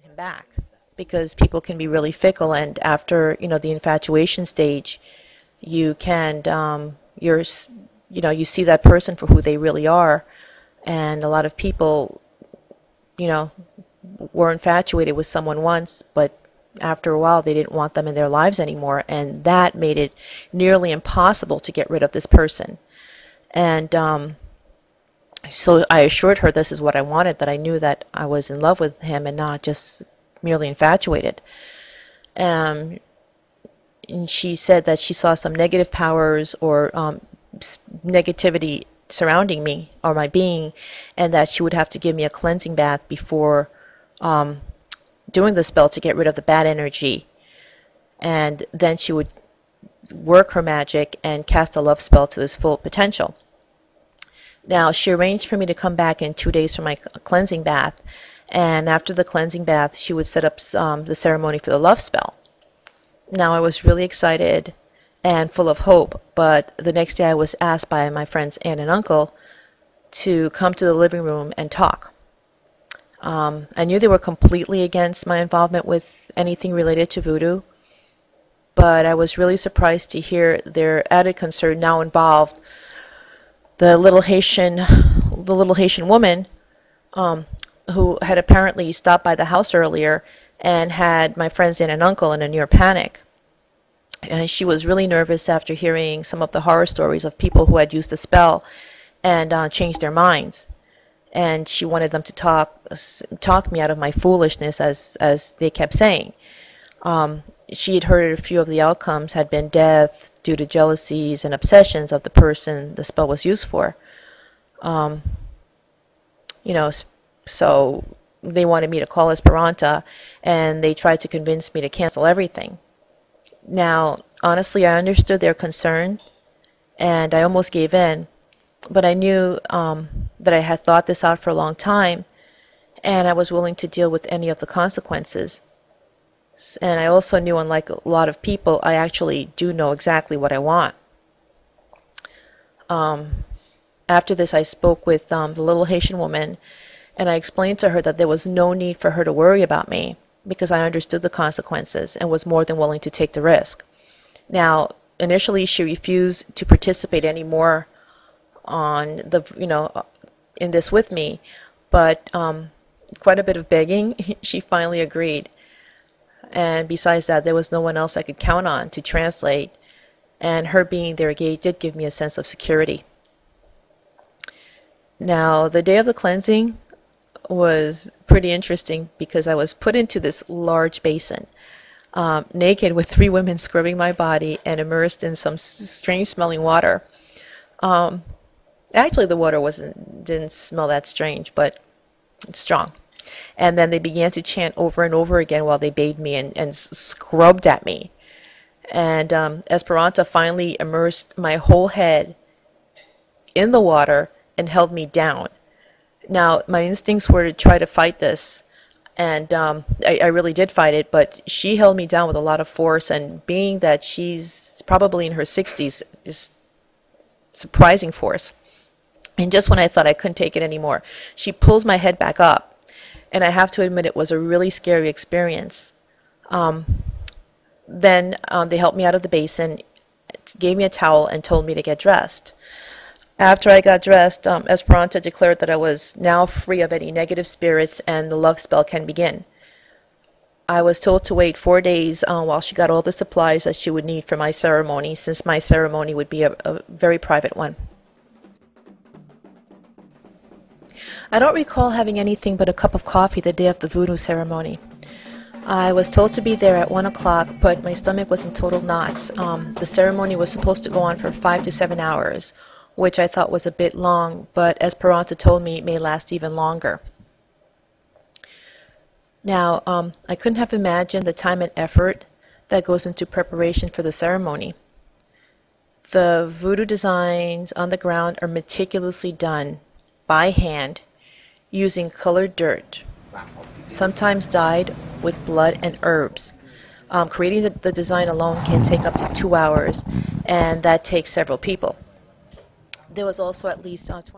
him back because people can be really fickle, and after the infatuation stage, you can you see that person for who they really are, and a lot of people you know were infatuated with someone once, but after a while they didn't want them in their lives anymore, and that made it nearly impossible to get rid of this person. And so I assured her this is what I wanted, that I knew that I was in love with him and not just merely infatuated. Um, and she said that she saw some negative powers or negativity surrounding me or my being, and that she would have to give me a cleansing bath before doing the spell to get rid of the bad energy. And then she would work her magic and cast a love spell to its full potential. Now, she arranged for me to come back in 2 days for my cleansing bath, and after the cleansing bath, she would set up the ceremony for the love spell. Now, I was really excited and full of hope, but the next day I was asked by my friend's aunt and uncle to come to the living room and talk. I knew they were completely against my involvement with anything related to voodoo, but I was really surprised to hear their added concern now involved the little Haitian woman who had apparently stopped by the house earlier and had my friend's aunt and uncle in a near panic. And she was really nervous after hearing some of the horror stories of people who had used the spell and changed their minds. And she wanted them to talk me out of my foolishness, as they kept saying. She had heard a few of the outcomes had been death due to jealousies and obsessions of the person the spell was used for. Um, so they wanted me to call Esperanta, and they tried to convince me to cancel everything. Now, honestly, I understood their concern, and I almost gave in, but I knew that I had thought this out for a long time, and I was willing to deal with any of the consequences. And I also knew, unlike a lot of people, I actually do know exactly what I want. After this, I spoke with the little Haitian woman, and I explained to her that there was no need for her to worry about me because I understood the consequences and was more than willing to take the risk. Now, initially, she refused to participate anymore on in this with me, but quite a bit of begging, she finally agreed. And besides that, there was no one else I could count on to translate, and her being there did give me a sense of security. Now, the day of the cleansing was pretty interesting because I was put into this large basin, naked, with 3 women scrubbing my body and immersed in some strange smelling water. Actually, the water didn't smell that strange, but it's strong. And then they began to chant over and over again while they bathed me and scrubbed at me. And Esperanta finally immersed my whole head in the water and held me down. Now, my instincts were to try to fight this, and I really did fight it, but she held me down with a lot of force, and being that she's probably in her 60s, is surprising force. And just when I thought I couldn't take it anymore, she pulls my head back up. And I have to admit, it was a really scary experience. Then they helped me out of the basin, gave me a towel, and told me to get dressed. After I got dressed, Esperanta declared that I was now free of any negative spirits and the love spell can begin. I was told to wait 4 days while she got all the supplies that she would need for my ceremony, since my ceremony would be a very private one. I don't recall having anything but a cup of coffee the day of the voodoo ceremony. I was told to be there at 1 o'clock, but my stomach was in total knots. The ceremony was supposed to go on for 5 to 7 hours, which I thought was a bit long, but Esperanta told me it may last even longer. Now, I couldn't have imagined the time and effort that goes into preparation for the ceremony. The voodoo designs on the ground are meticulously done by hand, using colored dirt, sometimes dyed with blood and herbs. Creating the design alone can take up to 2 hours, and that takes several people. There was also at least 20